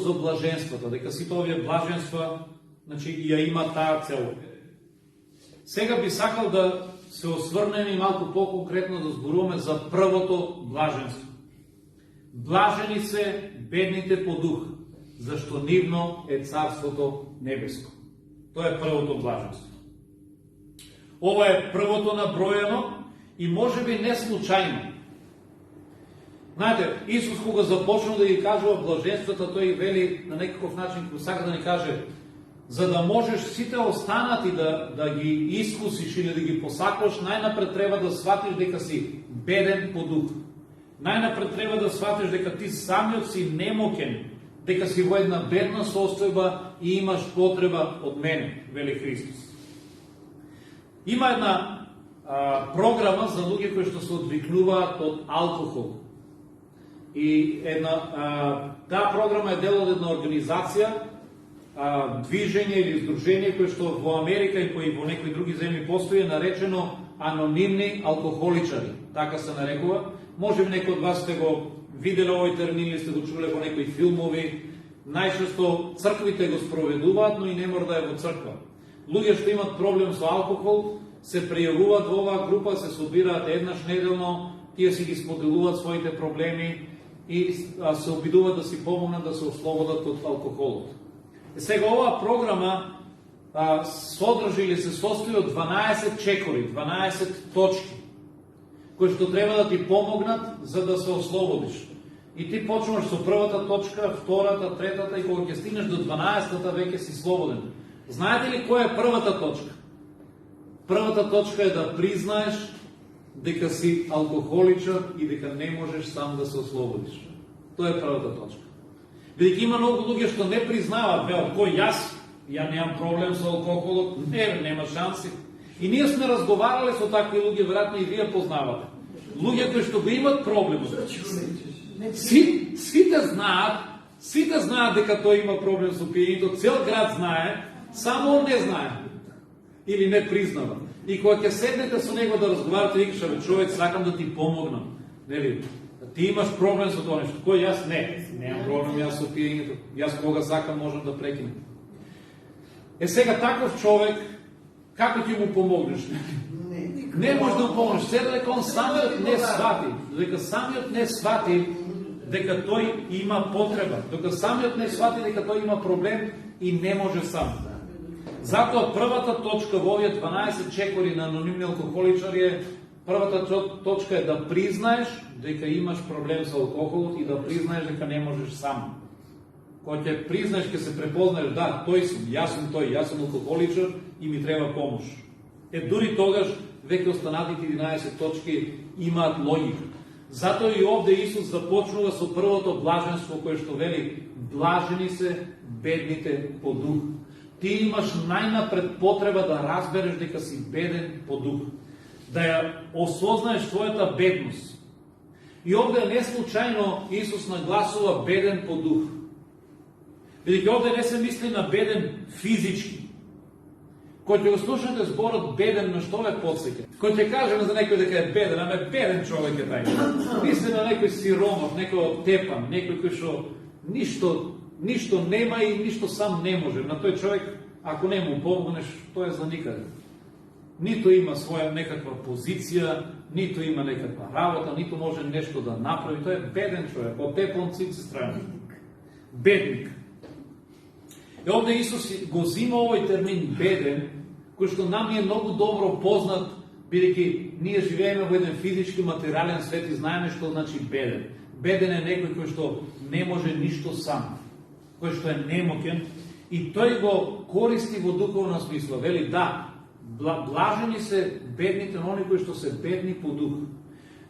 за блаженството, дека сите овие блаженства, значи, ја има таа цел. Сега би сакал да се осврнеме и малку по-конкретно да зборуваме за првото блаженство. Блажени се бедните по дух, зашто нивно е Царството небеско. Тоа е првото блаженство. Ова е првото наброено и може би не случајно. Знаете, Исус кога започнал да ги кажува блаженствата, тој вели на некаков начин, кога сака да ни каже, за да можеш сите останати да ги искусиш или да ги посакваш, најнапред треба да сватиш дека си беден по дух. Најнапред треба да сватиш дека ти самиот си немокен, дека си во една бедна состојба и имаш потреба од мене, вели Христос. Има една програма за луѓе кои што се одвикнуваат од алкохол. И таа програма е дел од една организација, движење или издружение кој што во Америка и во некои други земји постои, наречено анонимни алкохоличари, така се нарекува. Може би некои од вас сте го виделе овој термин или сте го чуле во некои филмови. Најчесто црквите го спроведуваат, но и не мора да е во црква. Луѓе што имат проблем со алкохол се пријавуваат во оваа група, се собираат еднаш неделно, тие си ги споделуваат своите проблеми и се обидуваат да си помогнат да се ослободат од алкохолот. Сега оваа програма содржи или се состои од 12 чекори, 12 точки, кои што треба да ти помогнат за да се ослободиш. И ти почнуваш со првата точка, втората, третата и кога ќе стигнеш до 12-та веќе си слободен. Знаете ли која е првата точка? Првата точка е да признаеш дека си алкохоличар и дека не можеш сам да се ослободиш. Тоа е првата точка. Бидејќи има многу луѓе што не признаваат, кој јас немам проблем со алкохолот, нема шанси. И ние сме разговарале со такви луѓе, веројатно и вие познавате. Луѓе кои што го имат проблем. Сите знаат дека тој има проблем со пиењето, цел град знае, само он не знае. Или не признава. И кога ќе седнете со него да разговарате, викаш, човек, сакам да ти помогнам. Нели? Ти имаш проблем со тоа нешто. Кој јас? Немам проблем јас со пиењето. Јас кога сакам можам да прекинем. Сега таков човек, како ќе му помогнеш? Не може да му помогнеш. Се дека он самиот не свати. Дека самиот не свати дека тој има потреба. Дека самиот не свати дека тој има проблем и не може сам. Затоа првата точка во овие 12 чекори на анонимни алкохоличари е, првата точка е да признаеш дека имаш проблем со алкохолот и да признаеш дека не можеш сам. Кога ќе признаеш, ќе се препознаеш, да, тој сум, јас сум алкохоличар и ми треба помош. Дури тогаш веќе останатите 11 точки имаат логика. Затоа и овде Исус започнува со првото блаженство кое што вели: блажени се бедните по дух. Ти имаш најнапред потреба да разбереш дека си беден по дух, да ја осознаеш твојата бедност. И овде не случајно Исус нагласува беден по дух. Бидејќи овде не се мисли на беден физички. Кој ќе го слушате зборот беден, на што ве потсеќа? Кој ќе кажеме за некој дека е беден, беден човек е тај. Мисли на некој сиромах, некој оттепан, некој кој што ништо нема и ништо сам не може. На тој човек, ако не му помогнеш, тој е за никаде. Нито има своја некаква позиција, нито има некаква работа, нито може нешто да направи. Тој е беден човек, оттепан цици страни. Бедник. И овде Исус го зима овој термин беден, кој што нам е многу добро познат, бидејќи ние живееме во еден физички материјален свет и знаеме што значи беден. Беден е некој кој што не може ништо сам, кој што е немокен, и тој го користи во духовна смисла. Вели, да, блажени се бедните, но они кои што се бедни по дух.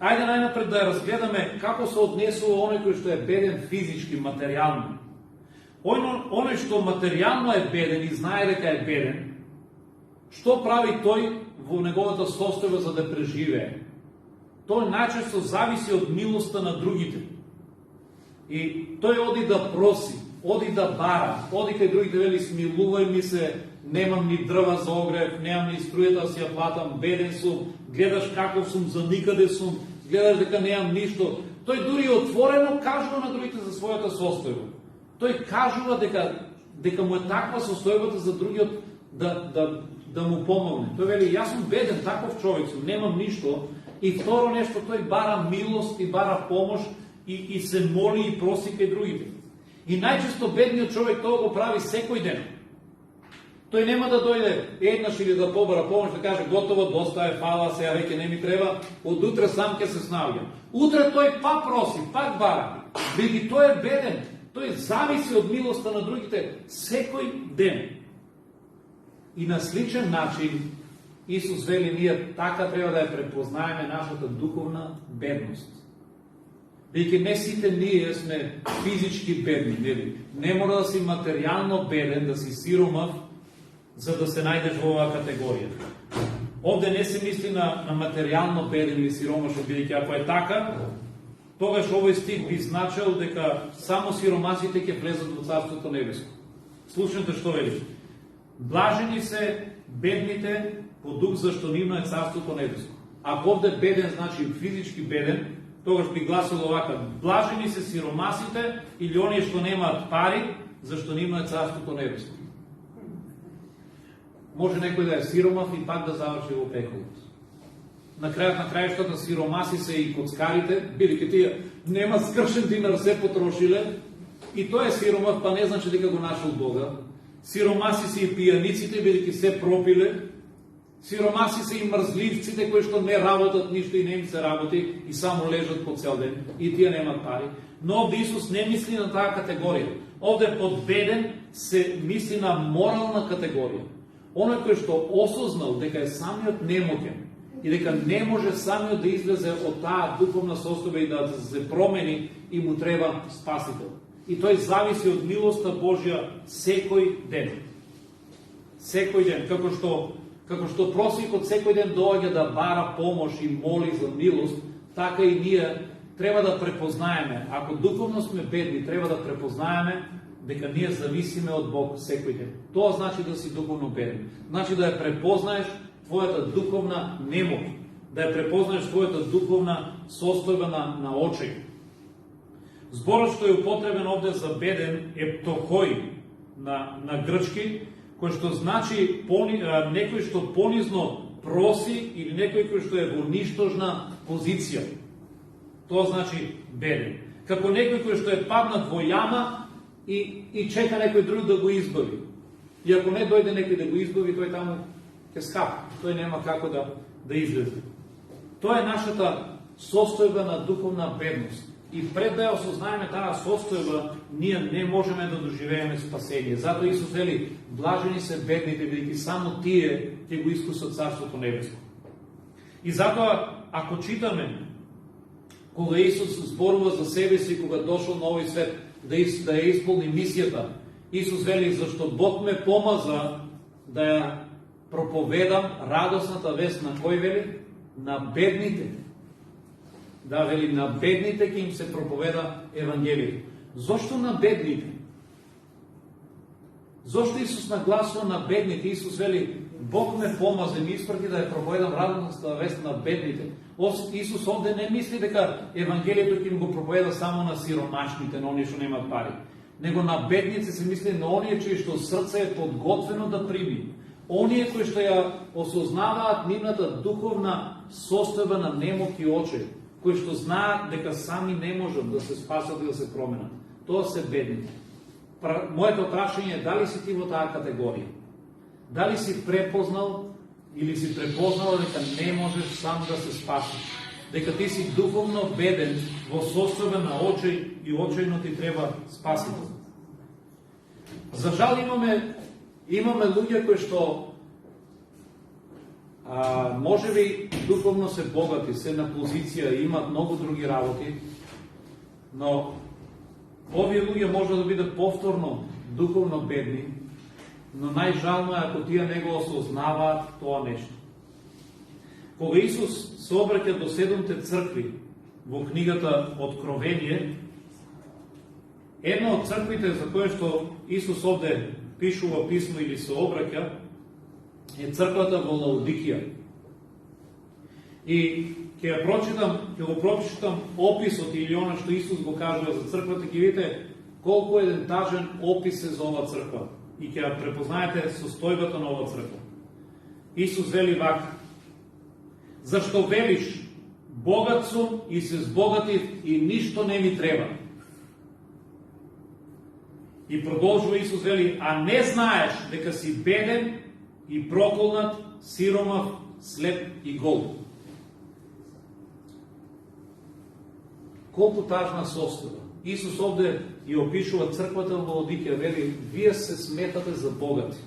Ајде најнапред да разгледаме како се однесува оној кој што е беден физички, материјално. Оној што материјално е беден и знае дека е беден, што прави тој во неговата состојба за да преживее? Тој најчесто зависи од милоста на другите. И тој оди да проси, оди да бара, оди кај другите, вели, смилувај ми се, немам ни дрва за огрев, немам ни струјата да си ја платам, беден сум, гледаш каков сум, за никаде сум, гледаш дека немам ништо. Тој дури отворено кажува на другите за својата состојба. Тој кажува дека му е таква состојбата за другиот да му помогне. Тој вели, јас сум беден, таков човек сум, немам ништо. И второ нешто, тој бара милост и бара помош и се моли и проси кај другите. И најчесто бедниот човек тоа го прави секој ден. Тој нема да дојде еднаш или да побара помош, да каже готово, доста е, фала, сега веќе не ми треба, од утре сам ќе се снаоѓам. Утре тој пак проси, пак бара. Бидејќи тој е беден, тој зависи од милоста на другите секој ден. И на сличен начин Исус вели, ние така треба да ја препознаеме нашата духовна бедност. Бидејќи не сите ние сме физички бедни, нели? Не мора да си материјално беден, да си сиромав, за да се најдеш во оваа категорија. Овде не се мисли на материјално беден или сиромашен, бидејќи ако е така, тогаш овој стих би значил дека само сиромасите ќе влезат во Царството Небеско. Слушнете што вели. Блажени се бедните по дух, зашто нивно е Царството Небеско. Ако овде беден значи физички беден, тогаш би гласило овака: блажени се сиромасите или оние што немаат пари, зашто нивно е Царството Небеско. Може некој да е сиромав и пак да заврши во пеколот. На крајот на крајштата сиромаси се и коцкарите, бидејќи тие нема скршен динар, се потрошиле, и тој е сиромав, па не значи дека го нашол Бога. Сиромаси се и пијаниците, бидејќи се пропиле. Сиромаси се и мрзливците, кои што не работат ништо и не им се работи и само лежат по цел ден, и тие немат пари. Но овде Исус не мисли на таа категорија. Овде под беден се мисли на морална категорија. Оној кој што осознал дека е самиот немоќен и дека не може самиот да излезе од таа духовна состојба и да се промени, и му треба спасител. И тој зависи од милоста Божја секој ден. Секој ден, како што просникот секој ден доаѓа да бара помош и моли за милост, така и ние треба да препознаеме, ако духовно сме бедни, треба да препознаеме дека ние зависиме од Бог секој ден. Тоа значи да си духовно беден. Значи да ја препознаеш твојата духовна немоќ, да ја препознаеш твојата духовна состојба на очеј. Зборот што е употребен овде за беден е птохој на грчки, кој што значи некој што понизно проси или некој кој што е во ништожна позиција. Тоа значи беден. Како некој кој што е паднат во јама и чека некој друг да го избави. И ако не дојде некој да го избави, тој таму ќе скапи. Тој нема како да излезе. Тоа е нашата состојба на духовна бедност. И пред да ја осознаеме таа состојба, ние не можеме да доживееме спасение. Затоа Исус вели, блажени се бедните, бидејќи само тие ќе го искусат Царството Небеско. И затоа, ако читаме, кога Исус зборува за себе си, кога дошол на овој свет, да ја исполни мисијата, Исус вели, зашто Бог ме помаза да ја проповедам радосната вест на кој вели? На бедните. Да, вели, на бедните ќе им се проповеда Евангелието. Зошто на бедните? Зошто Исус нагласува на бедните? Исус вели, Бог ме помаза, ми испрати да ја проповедам радосната вест на бедните. Исус овде не мисли дека Евангелието ќе им го проповеда само на сиромашните, на оние што немаат пари. Него на бедните се мисли на оние чии што срце е подготвено да прими. Оние кои што ја осознаваат нивната духовна состојба на немок и очеј, кои што знаат дека сами не можат да се спасат и да се променат. Тоа се бедните. Моето прашање е, дали си ти во таа категорија? Дали си препознал или си препознала дека не можеш сам да се спасиш? Дека ти си духовно беден во состојба на очеј и очејно ти треба спасител? За жал имаме луѓе кои што може би духовно се богати, се на позиција, имат многу други работи, но овие луѓе може да бидат повторно духовно бедни, но најжално е ако тие не го осознаваат тоа нешто. Кога Исус се обраќа до 7 цркви во книгата Откровение, една од црквите за која што Исус овде пишува писмо или се обраќа, е црквата во Лаодикија. И ќе го прочитам описот или она што Исус го кажува за црквата, ќе видите колку еден тажен опис е за ова црква. И ќе ја препознаете состојбата на ова црква. Исус вели вака: зашто велиш, богат сум и се збогатив и ништо не ми треба. И продолжува Исус вели: а не знаеш дека си беден и проколнат, сиромав, слеп и гол. Колку тажна состојба. Исус овде ја опишува црквата во Лаодикија, вели: вие се сметате за богати.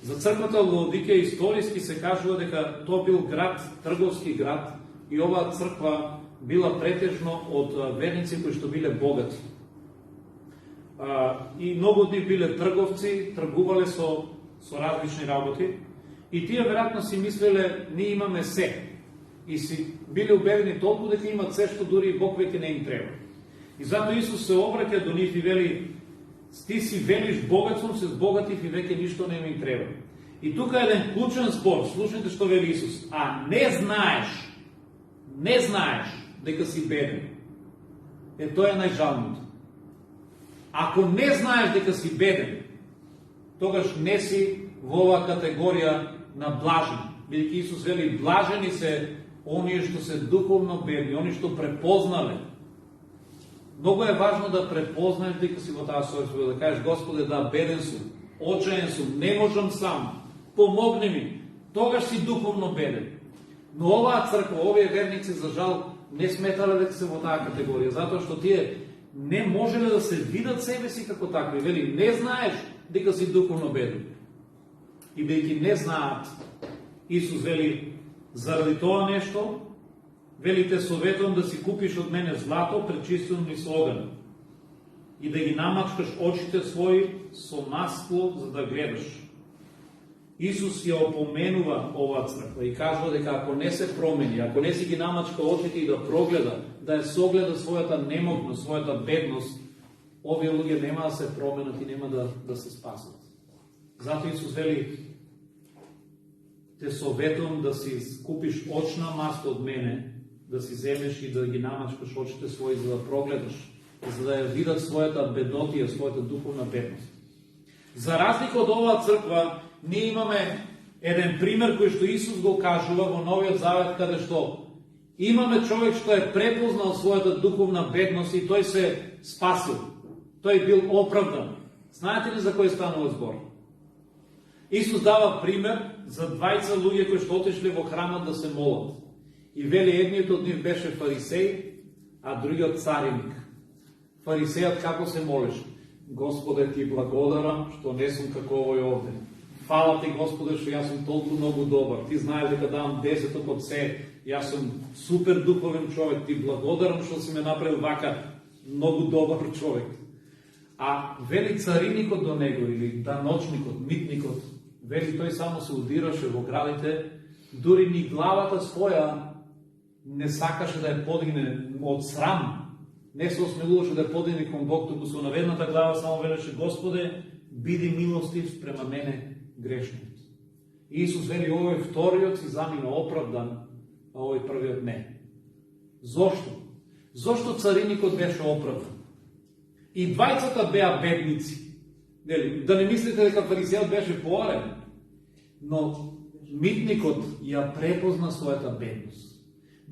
За црквата во Лаодикија историски се кажува дека тоа бил град, трговски град, и оваа црква била претежно од верници кои што биле богати. И многу од нив биле трговци, тргувале со различни работи, и тие веројатно си мислеле: ние имаме се. И си биле убедени толку дека имат се, што дури и Бог веќе не им треба. И затоа Исус се обраќа до нив и вели: ти си велиш, богат сум, се збогатив и веќе ништо не ми треба. И тука е еден клучен збор. Слушайте што вели Исус: а не знаеш дека си беден. Тоа е најжалното. Ако не знаеш дека си беден, тогаш не си во оваа категорија на блажени. Бидејќи Исус вели: блажени се оние што се духовно бедни, оние што препознале. Многу е важно да препознаеш дека си во таа состојба, да кажеш: Господе, да, беден сум, очаен сум, не можам сам, помогни ми. Тогаш си духовно беден. Но оваа црква, овие верници, за жал, не сметале дека се во таа категорија, затоа што тие не можеле да се видат себе си како такви. Вели: не знаеш дека си духовно беден. И бидејќи не знаат, Исус вели: заради тоа нешто, вели, те советувам да си купиш од мене злато, пречистено низ оган, и да ги намачкаш очите своји со масло, за да гледаш. Исус ја опоменува оваа црква и кажува дека ако не се промени, ако не си ги намачка очите и да прогледа, да ја согледа својата немогност, својата бедност, овие луѓе нема да се променат и нема да се спасат. Затоа Исус вели: те советувам да си купиш очна маска од мене, да си земеш и да ги намачкаш очите своји, за да прогледаш, за да ја видат својата беднотија, својата духовна бедност. За разлика од оваа црква, ние имаме еден пример кој што Исус го кажува во Новиот Завет, каде што имаме човек што е препознал својата духовна бедност и тој се спасил. Тој бил оправдан. Знаете ли за кој станува збор? Исус дава пример за двајца луѓе кои што отишле во храмот да се молат. И вели, едниот од нив беше фарисеј, а другиот цариник. Фарисејот како се молеше? Господе, ти благодарам што не сум како овој овде. Фала ти, Господе, што јас сум толку многу добар. Ти знаеш дека давам 10 од се. Јас сум супер духовен човек. Ти благодарам што си ме направил вака многу добар човек. А вели цариникот до него, или даночникот, митникот, вели тој само се удираше во градите, дури ни главата своја не сакаше да ја подигне од срам. Не се осмелуваше да ја подигне кон Бог, туку со наведната глава само велеше: Господе, биди милостив спрема мене грешниот. Исус вели: овој вториот си замина оправдан, а овој првиот не. Зошто? Зошто цариникот беше оправдан? И двајцата беа бедници. Да не мислите дека фарисејот беше поарен, но митникот ја препозна својата бедност.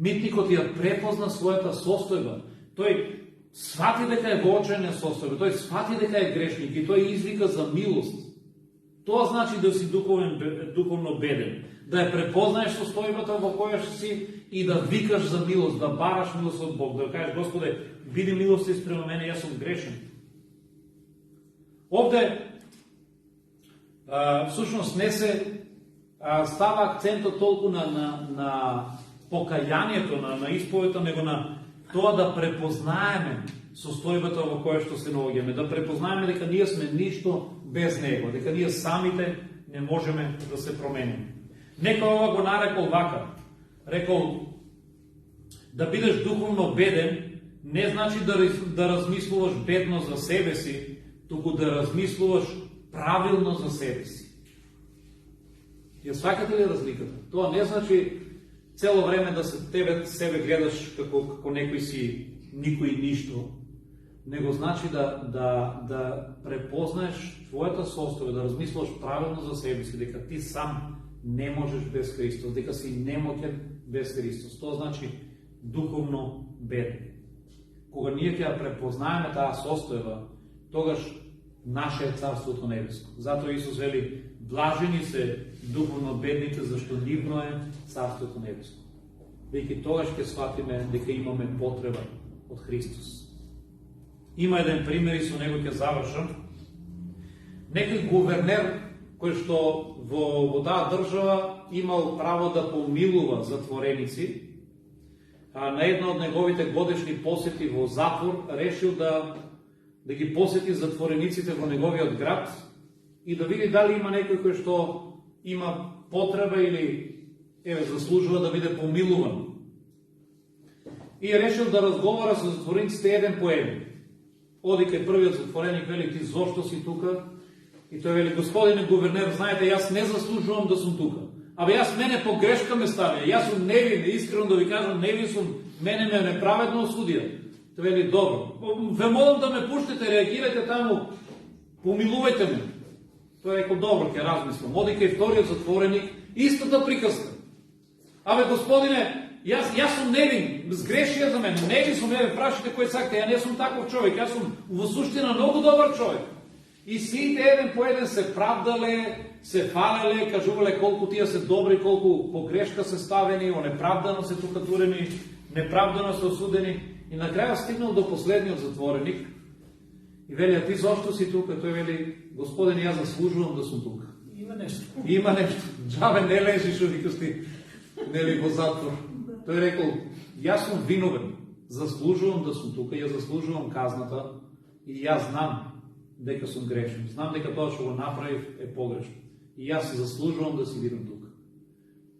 Митникот ја препозна својата состојба. Тој свати дека е во очајна состојба, тој свати дека е грешник и тој извика за милост. Тоа значи да си духовно беден, да ја препознаеш состојбата во која си и да викаш за милост, да бараш милост од Бог, да кажеш: Господе, биди милостив спрема мене, јас сум грешен. Овде всушност не се става акцентот толку на покајанието, на исповета, него на тоа да препознаеме состојбата во која што се наоѓаме, да препознаеме дека ние сме ништо без него, дека ние самите не можеме да се промениме. Некој ова го нарекол вака, рекол: да бидеш духовно беден не значи да размислуваш бедно за себе си, туку да размислуваш правилно за себе си. Ја сваќате ли разликата? Тоа не значи цело време да себе гледаш како некој си никој ништо, него значи да препознаеш твоята состојба, да размислуваш правилно за себе си, дека ти сам не можеш без Христос, дека си немотен без Христос. Тоа значи духовно беден. Кога ние ќе препознаеме таа состојба, тогаш наше е Царството Небеско. Затоа Исус вели, блажени се духовно бедните, зашто нивно е Царството Небеско. Веќе тогаш ќе сватиме дека имаме потреба од Христос. Има еден пример и со него ќе завршам. Некој гувернер кој што во таа држава имал право да помилува затвореници, на една од неговите годишни посети во затвор решил да ги посети затворениците во неговиот град и да види дали има некој кој што има потреба или заслужува да биде помилуван. И решил да разговара со затворениците еден по еден. Оди кај првиот затвореник, вели, ти зошто си тука? И тој вели, господине гувернер, знаете, јас не заслужувам да сум тука. Абе, јас мене погрешка ме ставија, јас сум невин, искрено да ви кажам, невин сум, мене ме неправедно осудија. Тој вели, добро, ве молам да ме пуштите, реагирате таму, помилувајте ме. Тој рекол, добро, ќе размислам. Оди кај вториот затвореник, истата приказка. Абе, господине, Јас сум невин, сгрешија за мене, невин сум, прашите кој сакате, ја не сум таков човек, јас сум во суштина многу добар човек. И сите еден по еден се правдале, се фалеле, кажувале колку тие се добри, колку погрешка се ставени, неправдано се тука турени, неправдано се осудени. И на крај стигнал до последниот затвореник и вели, а ти зошто си тука? Тој вели, господин, јас заслужувам да сум тука. Има нешто. Джабе не лежиш увикости, нели во затвор. Тој рекол, јас сум виновен, заслужувам да сум тука, ја заслужувам казната и јас знам дека сум грешен. Знам дека тоа што го направив е погрешно. И јас заслужувам да си видам тука.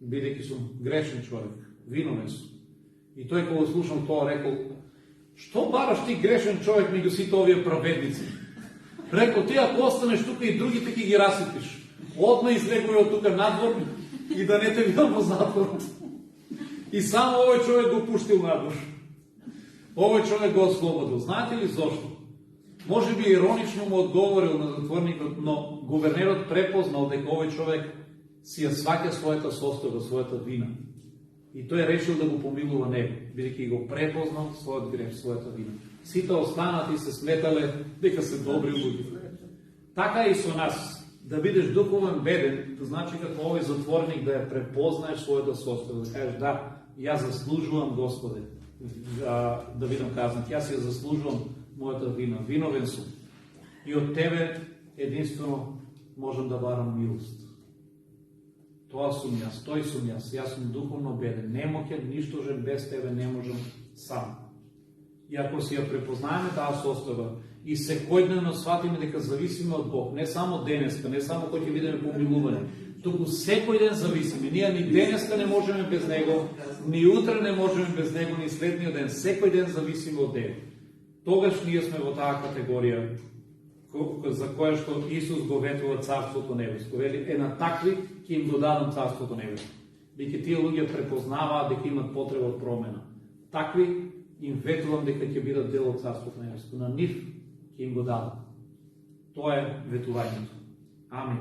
Бидејќи сум грешен човек, виновен сум. И тој кога слушам тоа рекол, што бараш ти грешен човек меѓу сите овие праведници? Рекол, ти ако останеш тука и другите ќе ги расипиш. Одма излегувај од тука надвор и да не те видам во затвор. И само овој човек го пуштил надвор. Овој човек го ослободил. Знаете ли зошто? Може би иронично му одговорил на затворникот, но гувернерот препознал дека овој човек си ја сваќа својата состојба, својата вина. И тој решил да го помилува него, бидејќи го препознал својот греш, својата вина. Сите останати се сметале дека се добри луѓе. Така и со нас. Да бидеш духовен беден, то значи како овој затворник да ја препознаеш својата состојба, да кажеш да, јас заслужувам, Господе, да бидам казнат, јас ја заслужувам мојата вина, виновен сум. И од тебе единствено можам да барам милост. Тоа сум јас, тој сум јас сум духовно беден, немоќен, ништожен, без тебе не можам сам. И ако си ја препознаеме таа состојба и секојдневно сватиме дека зависиме од Бог, не само денеска, не само кој ќе видиме помилување, туку секој ден зависиме. Ние ни денеска не можеме без Него, ни утре не можеме без Него, ни следниот ден. Секој ден зависиме од Него. Тогаш ние сме во таа категорија за која што Исус го ветува Царството Небеско. Вели, на такви ќе им го дадам Царството Небеско. Бидејќи тие луѓе препознаваат дека имат потреба од промена. Такви им ветувам дека ќе бидат дел од Царството Небеско. На нив ќе им го дадам. Тоа е ветувањето. Амин.